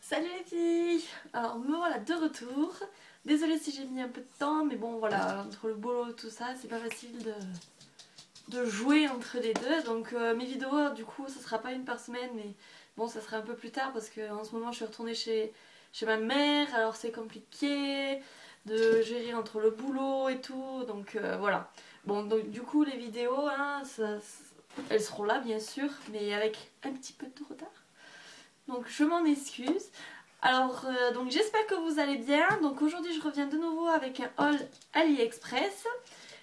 Salut les filles! Alors me voilà de retour. Désolée si j'ai mis un peu de temps, mais bon voilà, entre le boulot et tout ça, c'est pas facile de jouer entre les deux. Donc mes vidéos du coup ça sera pas une par semaine, mais bon ça sera un peu plus tard parce que en ce moment je suis retournée chez ma mère, alors c'est compliqué de gérer entre le boulot et tout, donc voilà. Bon donc du coup les vidéos, hein, elles seront là bien sûr, mais avec un petit peu de retard. Donc je m'en excuse. Alors donc j'espère que vous allez bien. Donc aujourd'hui je reviens de nouveau avec un haul AliExpress.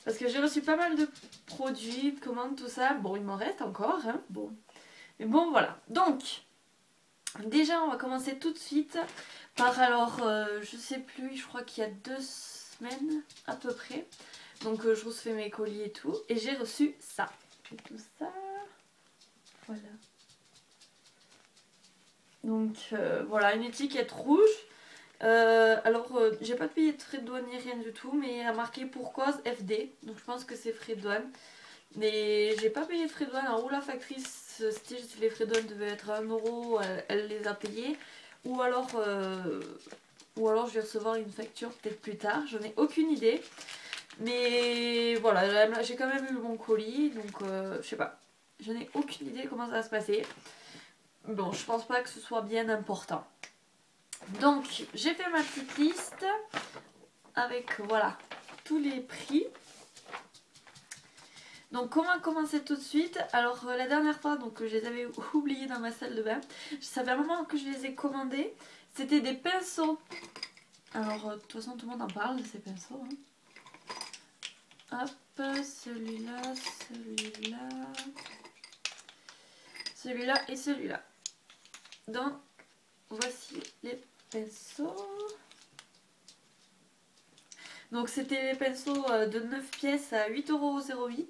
Parce que j'ai reçu pas mal de produits, de commandes, tout ça. Bon il m'en reste encore. Hein. Bon. Mais bon voilà. Donc déjà on va commencer tout de suite par alors je sais plus, je crois qu'il y a 2 semaines à peu près. Donc je refais mes colis et tout. Et j'ai reçu ça. Et tout ça. Voilà. Donc voilà, une étiquette rouge. J'ai pas payé de frais de douane ni rien du tout, mais il a marqué pour cause FD. Donc je pense que c'est frais de douane. Mais j'ai pas payé de frais de douane. Alors ou la factrice, si les frais de douane devaient être à 1 euro, elle les a payés. Ou alors je vais recevoir une facture peut-être plus tard. J'en ai aucune idée. Mais voilà, j'ai quand même eu mon colis. Donc je sais pas. Je n'ai aucune idée comment ça va se passer. Bon, je pense pas que ce soit bien important. Donc j'ai fait ma petite liste avec voilà tous les prix. Donc comment commencer tout de suite? Alors la dernière fois donc je les avais oubliés dans ma salle de bain. Ça fait un moment que je les ai commandés. C'était des pinceaux. Alors de toute façon tout le monde en parle de ces pinceaux. Hein. Hop, celui-là, celui-là, celui-là et celui-là. Donc voici les pinceaux. Donc c'était les pinceaux de 9 pièces à 8,08 €.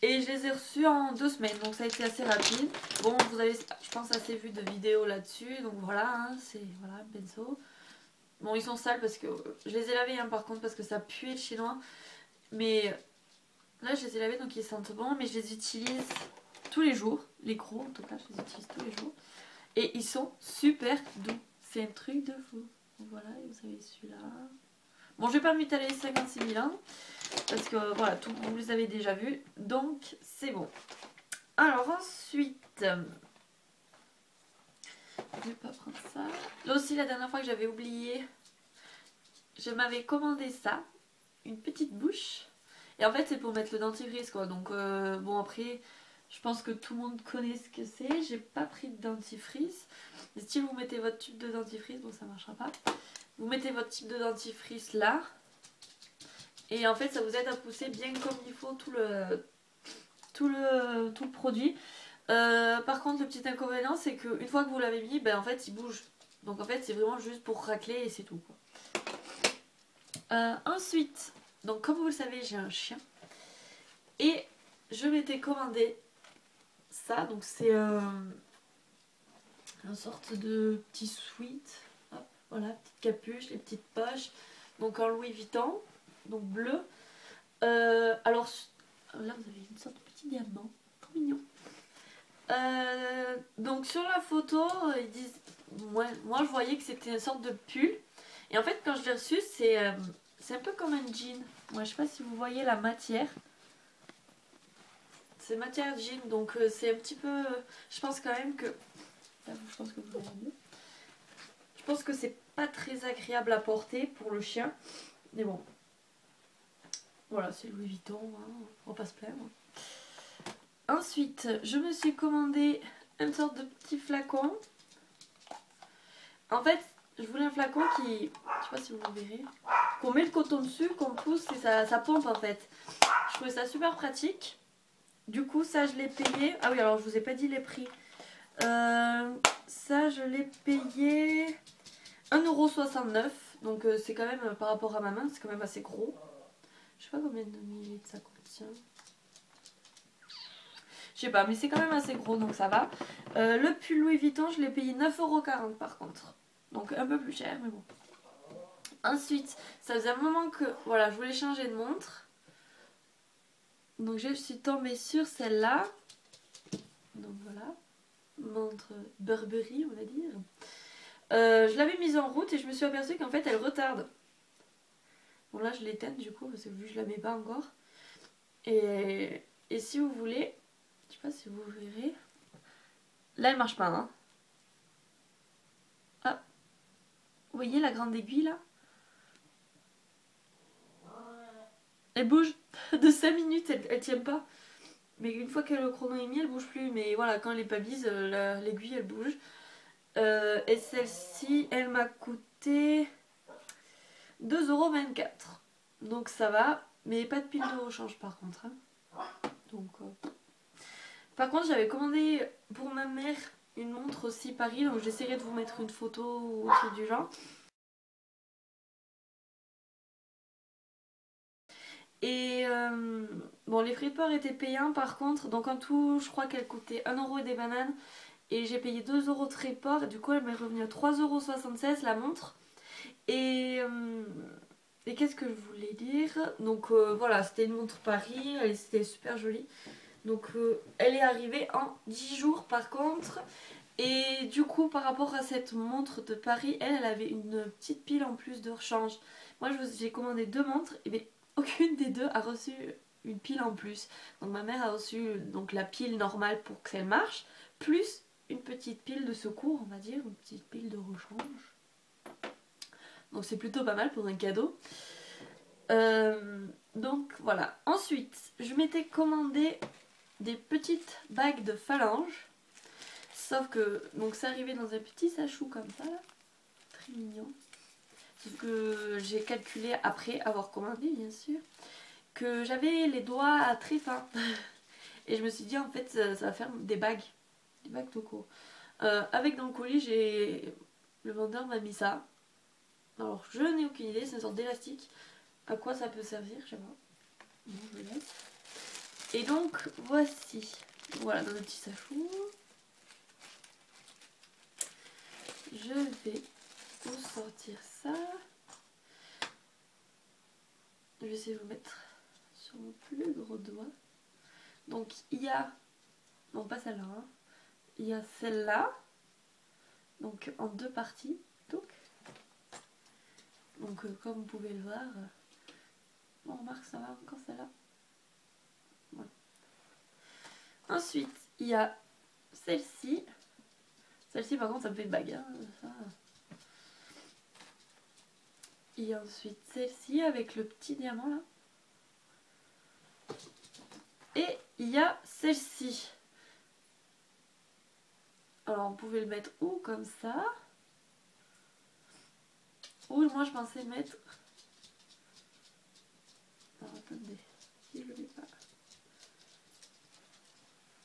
Et je les ai reçus en 2 semaines, donc ça a été assez rapide. Bon, vous avez, je pense, assez vu de vidéos là-dessus. Donc voilà, hein, c'est voilà, pinceau. Bon, ils sont sales parce que je les ai lavés, hein, par contre, parce que ça puait le chinois. Mais là, je les ai lavés, donc ils sentent bon. Mais je les utilise tous les jours. Les gros, en tout cas, je les utilise tous les jours. Et ils sont super doux. C'est un truc de fou. Donc voilà, et vous avez celui-là. Bon, je vais pas m'étaler 56 000 ans. Parce que voilà, vous les avez déjà vus. Donc, c'est bon. Alors ensuite, je vais pas prendre ça. Là aussi, la dernière fois que j'avais oublié, je m'avais commandé ça. Une petite bouche. Et en fait, c'est pour mettre le dentifrice, quoi. Donc, bon, après, je pense que tout le monde connaît ce que c'est. J'ai pas pris de dentifrice. Mais si vous mettez votre tube de dentifrice, bon, ça marchera pas. Vous mettez votre tube de dentifrice là. Et en fait, ça vous aide à pousser bien comme il faut tout le produit. Par contre, le petit inconvénient, c'est qu'une fois que vous l'avez mis, ben, en fait, il bouge. Donc en fait, c'est vraiment juste pour racler et c'est tout, quoi. Ensuite, donc comme vous le savez, j'ai un chien. Et je m'étais commandé ça. Donc c'est une sorte de petit sweat. Hop, voilà, petite capuche, les petites poches. Donc en Louis Vuitton, donc bleu. Alors là, vous avez une sorte de petit diamant. Trop mignon. Donc sur la photo, ils disent, moi je voyais que c'était une sorte de pull. Et en fait quand je l'ai reçu, c'est un peu comme un jean. Moi je sais pas si vous voyez la matière. C'est matière jean, donc c'est un petit peu... je pense quand même que... je pense que vous voyez mieux. Je pense que c'est pas très agréable à porter pour le chien. Mais bon. Voilà, c'est Louis Vuitton, hein, on va pas se plaindre. Ensuite, je me suis commandé une sorte de petit flacon. En fait, je voulais un flacon qui, je sais pas si vous le verrez, qu'on met le coton dessus, qu'on pousse et ça pompe en fait. Je trouvais ça super pratique. Du coup, ça je l'ai payé. Ah oui, alors je vous ai pas dit les prix. Ça je l'ai payé 1,69 €. Donc c'est quand même, par rapport à ma main, c'est quand même assez gros. Je sais pas combien de millilitres ça contient. Je sais pas, mais c'est quand même assez gros, donc ça va. Le pull Louis Vuitton, je l'ai payé 9,40 € par contre. Donc un peu plus cher, mais bon. Ensuite, ça faisait un moment que voilà, je voulais changer de montre. Donc je suis tombée sur celle-là. Donc voilà. Montre Burberry, on va dire. Je l'avais mise en route et je me suis aperçue qu'en fait elle retarde. Bon là je l'éteins du coup parce que vu que je la mets pas encore. Et si vous voulez, je sais pas si vous verrez. Là elle marche pas hein. Ah, vous voyez la grande aiguille là? Elle bouge de 5 minutes, elle tient pas. Mais une fois que le chrono est mis, elle bouge plus. Mais voilà, quand elle est pas bise, l'aiguille elle bouge. Et celle-ci, elle m'a coûté 2,24 €. Donc ça va. Mais pas de pile de rechange par contre. Hein. Donc, par contre, j'avais commandé pour ma mère une montre aussi Paris. Donc j'essaierai de vous mettre une photo ou autre truc du genre. Et bon, les frais de port étaient payants par contre. Donc en tout, je crois qu'elle coûtait 1 € et des bananes. Et j'ai payé 2 € de frais de port. Et du coup, elle m'est revenue à 3,76 € la montre. Et qu'est-ce que je voulais dire? Donc voilà, c'était une montre Paris. C'était super jolie. Donc elle est arrivée en 10 jours par contre. Et du coup, par rapport à cette montre de Paris, elle avait une petite pile en plus de rechange. Moi, j'ai commandé 2 montres. Et bien, aucune des deux a reçu une pile en plus. Donc ma mère a reçu donc, la pile normale pour que ça marche, plus une petite pile de secours, on va dire, une petite pile de rechange. Donc c'est plutôt pas mal pour un cadeau. Donc voilà. Ensuite, je m'étais commandé des petites bagues de phalange. Sauf que donc c'est arrivé dans un petit sachou comme ça là. Très mignon. Sauf que j'ai calculé après avoir commandé bien sûr que j'avais les doigts très fins. Et je me suis dit en fait ça va faire des bagues de coco. Avec dans le colis, le vendeur m'a mis ça. Alors je n'ai aucune idée, c'est une sorte d'élastique. À quoi ça peut servir, je sais pas. Bon, je le laisse. Et donc voici. Voilà dans le petit sachou. Je vais vous sortir ça. Je vais essayer de vous mettre sur mon plus gros doigt. Donc il y a, non pas celle-là, hein. Il y a celle-là, donc en 2 parties. Donc comme vous pouvez le voir, on remarque ça va encore celle-là. Voilà. Ensuite il y a celle-ci. Celle-ci par contre ça me fait une bague. Hein, ça. Il y a ensuite celle-ci avec le petit diamant là. Et il y a celle-ci. Alors vous pouvez le mettre ou comme ça. Ou moi je pensais le mettre. Alors attendez, si je le mets pas.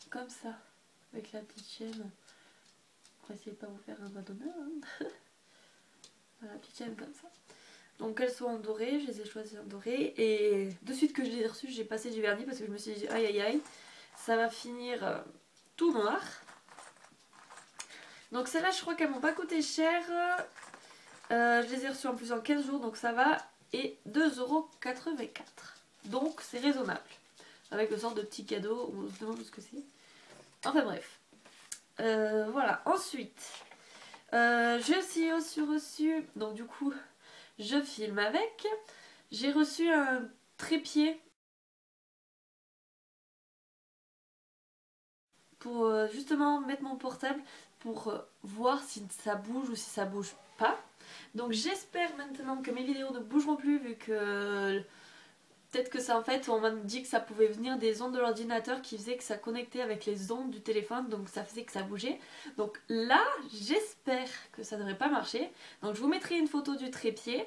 Comme ça. Avec la petite chaîne. On va essayer de pas vous faire un doigt d'honneur. Hein. Voilà, la petite chaîne comme ça. Donc elles sont en doré, je les ai choisies en doré. Et de suite que je les ai reçues, j'ai passé du vernis parce que je me suis dit aïe aïe aïe, ça va finir tout noir. Donc celles-là je crois qu'elles m'ont pas coûté cher. Je les ai reçues en plus en 15 jours donc ça va. Et 2,84 €. Donc c'est raisonnable. Avec le sort de petit cadeau, on se demande ce que c'est. Enfin bref. Voilà, ensuite j'ai aussi reçu, donc du coup je filme avec. J'ai reçu un trépied pour justement mettre mon portable pour voir si ça bouge ou si ça bouge pas. Donc j'espère maintenant que mes vidéos ne bougeront plus vu que peut-être que ça en fait on m'a dit que ça pouvait venir des ondes de l'ordinateur qui faisaient que ça connectait avec les ondes du téléphone donc ça faisait que ça bougeait. Donc là j'espère que ça ne devrait pas marcher. Donc je vous mettrai une photo du trépied.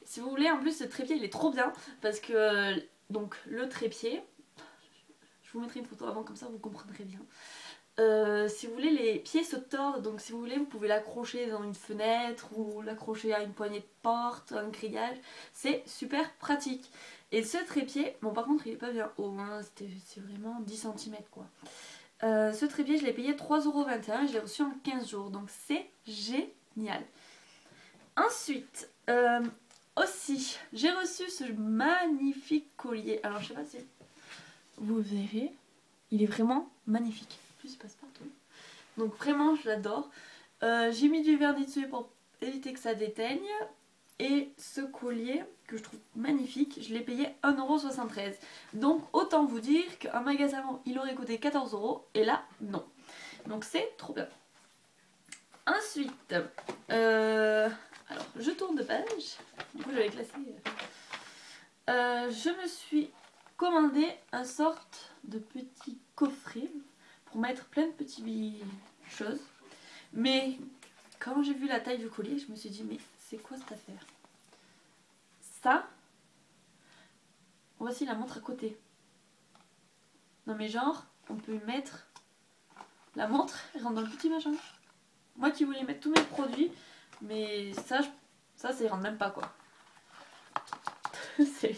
Si vous voulez en plus ce trépied il est trop bien parce que donc le trépied, je vous mettrai une photo avant comme ça vous comprendrez bien. Si vous voulez les pieds se tordent donc si vous voulez vous pouvez l'accrocher dans une fenêtre ou l'accrocher à une poignée de porte, un grillage, c'est super pratique. Et ce trépied, bon par contre il est pas bien haut, hein, c'est vraiment 10 cm quoi. Ce trépied je l'ai payé 3,21 €, je l'ai reçu en 15 jours donc c'est génial. Ensuite aussi j'ai reçu ce magnifique collier, alors je sais pas si vous verrez, il est vraiment magnifique. Il passe partout. Donc vraiment je l'adore. J'ai mis du vernis dessus pour éviter que ça déteigne. Et ce collier que je trouve magnifique, je l'ai payé 1,73 €. Donc autant vous dire qu'un magasin il aurait coûté 14 € et là non. Donc c'est trop bien. Ensuite, alors je tourne de page. Du coup j'avais classé. Je me suis commandé un sorte de petit coffret pour mettre plein de petites choses. Mais quand j'ai vu la taille du collier, je me suis dit mais c'est quoi cette affaire? Ça, voici la montre à côté. Non mais genre, on peut mettre la montre, elle rentre dans le petit machin. Moi qui voulais mettre tous mes produits, mais ça ça rentre même pas quoi. Ça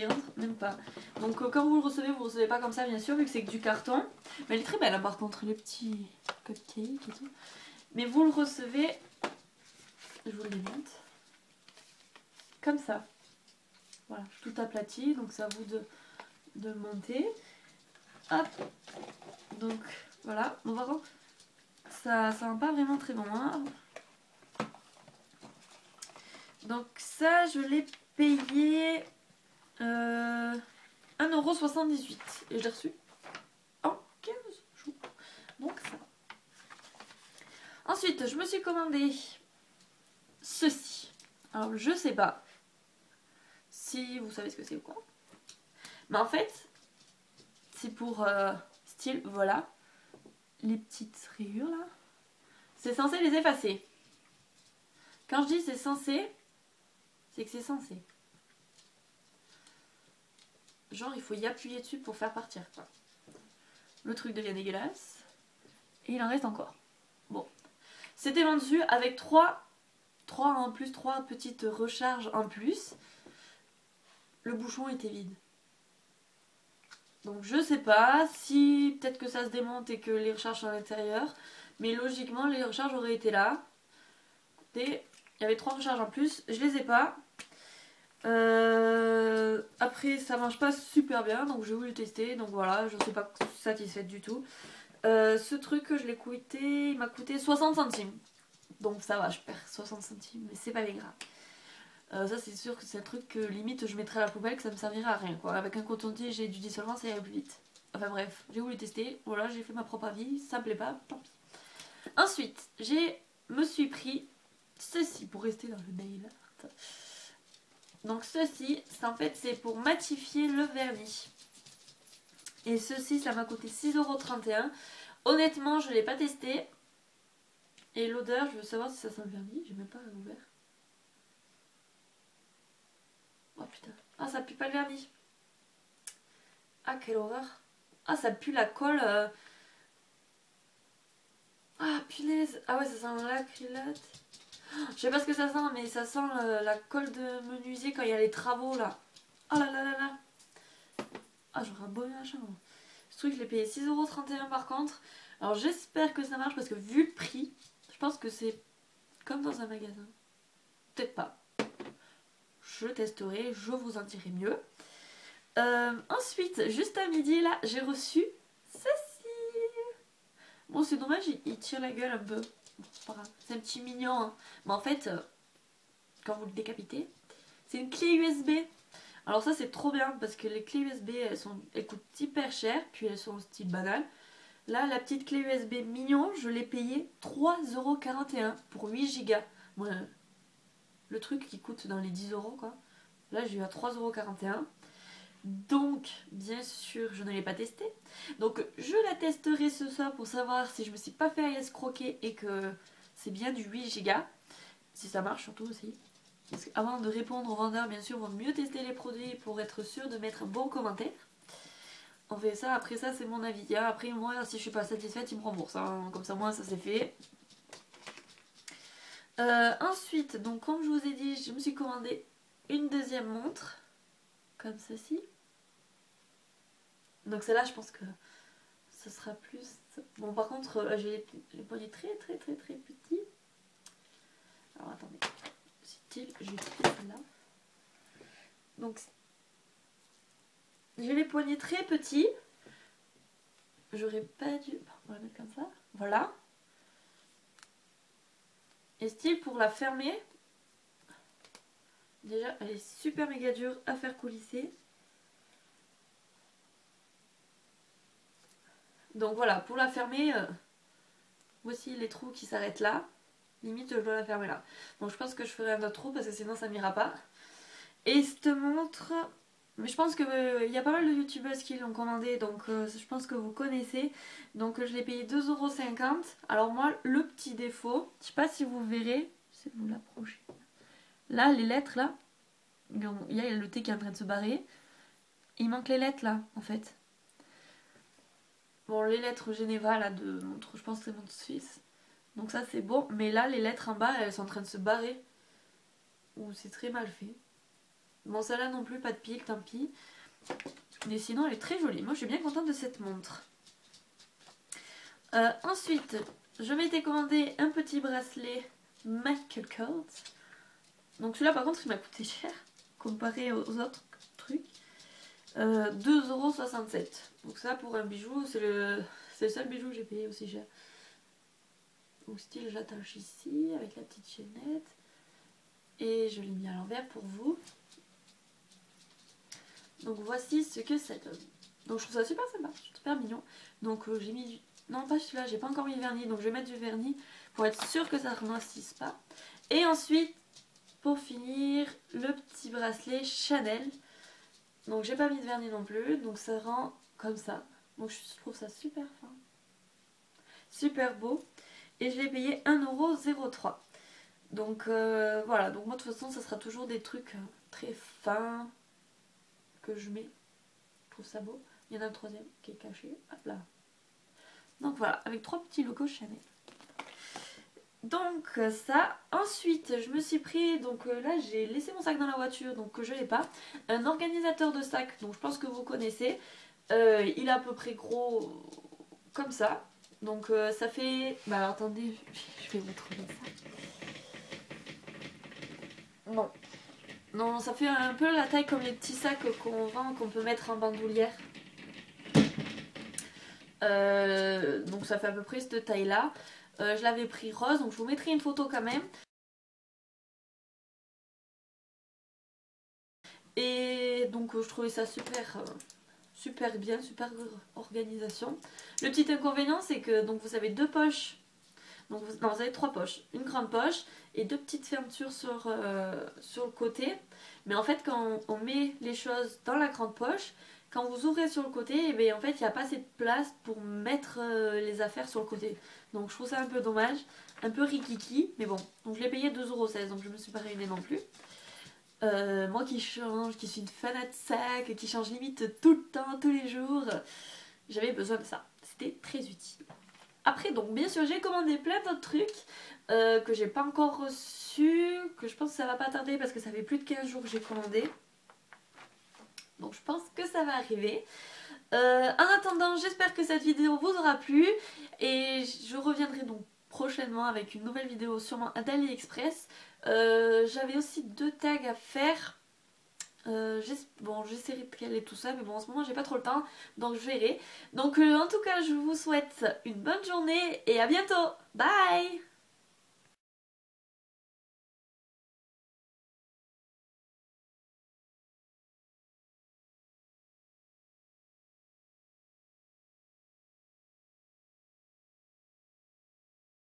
rentre même pas. Donc quand vous le recevez pas comme ça bien sûr, vu que c'est que du carton. Mais elle est très belle hein, par contre, les petits cupcakes et tout. Mais vous le recevez, je vous le démonte, comme ça. Voilà, tout aplati, donc c'est à vous de le monter. Hop, donc voilà. Bon, par contre, ça va pas vraiment très loin. Donc ça, je l'ai payé 1,78 € et je l'ai reçu en 15 jours. Donc ça va. Ensuite, je me suis commandé ceci. Alors, je sais pas si vous savez ce que c'est ou quoi. Mais en fait, c'est pour style, voilà, les petites rayures là. C'est censé les effacer. Quand je dis c'est censé, c'est que c'est censé. Genre, il faut y appuyer dessus pour faire partir, quoi. Le truc devient dégueulasse. Et il en reste encore. Bon. C'était vendu avec 3 petites recharges en plus. Le bouchon était vide. Donc je sais pas si peut-être que ça se démonte et que les recharges sont à l'intérieur. Mais logiquement les recharges auraient été là. Et il y avait 3 recharges en plus. Je les ai pas. Après ça marche pas super bien. Donc j'ai voulu le tester. Donc voilà, je ne suis pas satisfaite du tout. Ce truc je l'ai coûté, il m'a coûté 60 centimes. Donc ça va, je perds 60 centimes. Mais c'est pas bien grave. Ça c'est sûr que c'est un truc que limite je mettrais à la poubelle, que ça me servirait à rien quoi. Avec un coton-tige et du dissolvant ça irait plus vite. Enfin bref, j'ai voulu tester, voilà, j'ai fait ma propre avis, ça me plaît pas, tant pis. Ensuite, me suis pris ceci pour rester dans le nail art. Donc ceci, en fait c'est pour matifier le vernis. Et ceci ça m'a coûté 6,31 €. Honnêtement je l'ai pas testé. Et l'odeur, je veux savoir si ça sent le vernis, j'ai même pas ouvert. Oh putain. Ah, ça pue pas le vernis. Ah, quelle horreur. Ah, ça pue la colle. Ah, punaise. Ah ouais, ça sent l'acrylate. Je sais pas ce que ça sent, mais ça sent la colle de menuisier quand il y a les travaux là. Oh là là là là. Ah, j'aurais un beau machin. Ce truc, je l'ai payé 6,31 € par contre. Alors, j'espère que ça marche parce que vu le prix, je pense que c'est comme dans un magasin. Peut-être pas. Je testerai, je vous en dirai mieux. Ensuite, juste à midi, là, j'ai reçu ceci. Bon, c'est dommage, il tire la gueule un peu. C'est un petit mignon. Hein. Mais en fait, quand vous le décapitez, c'est une clé USB. Alors ça, c'est trop bien parce que les clés USB, elles coûtent hyper cher. Puis elles sont au style banal. Là, la petite clé USB mignon, je l'ai payée 3,41 € pour 8 Go. Bon, le truc qui coûte dans les 10 € quoi. Là, j'ai eu à 3,41 €. Donc, bien sûr, je ne l'ai pas testé. Donc, je la testerai ce soir pour savoir si je me suis pas fait escroquer et que c'est bien du 8 Go. Si ça marche surtout aussi. Parce qu'avant de répondre aux vendeurs, bien sûr, il vaut mieux tester les produits pour être sûr de mettre un bon commentaire. On fait ça, après ça, c'est mon avis. Après, moi, si je suis pas satisfaite, ils me remboursent. Hein. Comme ça, moi, ça c'est fait. Ensuite, donc comme je vous ai dit, je me suis commandé une deuxième montre. Comme ceci. Donc celle-là, je pense que ce sera plus... Bon, par contre, j'ai les poignets très petits. Alors, attendez. Style, je vais quitter celle-là. Donc, j'ai les poignets très petits. J'aurais pas dû... On va la mettre comme ça. Voilà. Et style pour la fermer, déjà elle est super méga dure à faire coulisser. Donc voilà, pour la fermer, voici les trous qui s'arrêtent là. Limite je dois la fermer là. Donc je pense que je ferai un autre trou parce que sinon ça m'ira pas. Et cette montre, mais je pense qu'il y a pas mal de youtubeuses qui l'ont commandé, donc je pense que vous connaissez. Donc je l'ai payé 2,50 €. Alors moi, le petit défaut, je sais pas si vous verrez, j'essaie de vous l'approcher. Là, les lettres là, il y a le T qui est en train de se barrer. Il manque les lettres là, en fait. Bon, les lettres Geneva là de montre, je pense que c'est montre suisse. Donc ça c'est bon, mais là les lettres en bas, elles sont en train de se barrer. Ou c'est très mal fait. Bon, celle-là non plus, pas de pile, tant pis. Mais sinon, elle est très jolie. Moi, je suis bien contente de cette montre. Ensuite, je m'étais commandé un petit bracelet Michael Kors. Donc celui-là, par contre, il m'a coûté cher comparé aux autres trucs. 2,67 €. Donc ça, pour un bijou, c'est le seul bijou que j'ai payé aussi cher. Donc style, j'attache ici avec la petite chaînette. Et je l'ai mis à l'envers pour vous. Donc voici ce que ça donne. Donc je trouve ça super sympa, super mignon. Donc j'ai mis du... Non, pas celui-là, j'ai pas encore mis le vernis. Donc je vais mettre du vernis pour être sûr que ça ne renoississe pas. Et ensuite, pour finir, le petit bracelet Chanel. Donc j'ai pas mis de vernis non plus. Donc ça rend comme ça. Donc je trouve ça super fin. Super beau. Et je l'ai payé 1,03 €. Donc voilà. Donc moi de toute façon, ça sera toujours des trucs très fins que je mets. Je trouve ça beau. Il y en a un troisième qui est caché. Hop là. Donc voilà, avec 3 petits logos Chanel. Donc ça. Ensuite, je me suis pris, donc là j'ai laissé mon sac dans la voiture, donc je l'ai pas. Un organisateur de sac, donc je pense que vous connaissez. Il est à peu près gros comme ça. Donc ça fait... Bah alors, attendez, je vais vous trouver ça. Non. Non, ça fait un peu la taille comme les petits sacs qu'on vend, qu'on peut mettre en bandoulière. Donc ça fait à peu près cette taille là. Je l'avais pris rose, donc je vous mettrai une photo quand même. Et donc je trouvais ça super bien, super organisation. Le petit inconvénient c'est que donc vous avez 2 poches. Donc non, vous avez 3 poches. Une grande poche et 2 petites fermetures sur le côté. Mais en fait quand on met les choses dans la grande poche, quand vous ouvrez sur le côté, et bien, en fait il n'y a pas assez de place pour mettre les affaires sur le côté. Donc je trouve ça un peu dommage, un peu rikiki, mais bon. Donc je l'ai payé 2,16 €, donc je me suis pas ruinée non plus. Moi qui change, qui suis une fanat de sac, qui change limite tout le temps, tous les jours, j'avais besoin de ça. C'était très utile. Après donc bien sûr j'ai commandé plein d'autres trucs que j'ai pas encore reçus, que je pense que ça va pas tarder parce que ça fait plus de 15 jours que j'ai commandé. Donc je pense que ça va arriver. En attendant, j'espère que cette vidéo vous aura plu et je reviendrai donc prochainement avec une nouvelle vidéo sûrement d'AliExpress. J'avais aussi 2 tags à faire. Bon, j'essaierai de caler tout ça, mais bon en ce moment j'ai pas trop le temps, donc je verrai. Donc en tout cas je vous souhaite une bonne journée et à bientôt. Bye!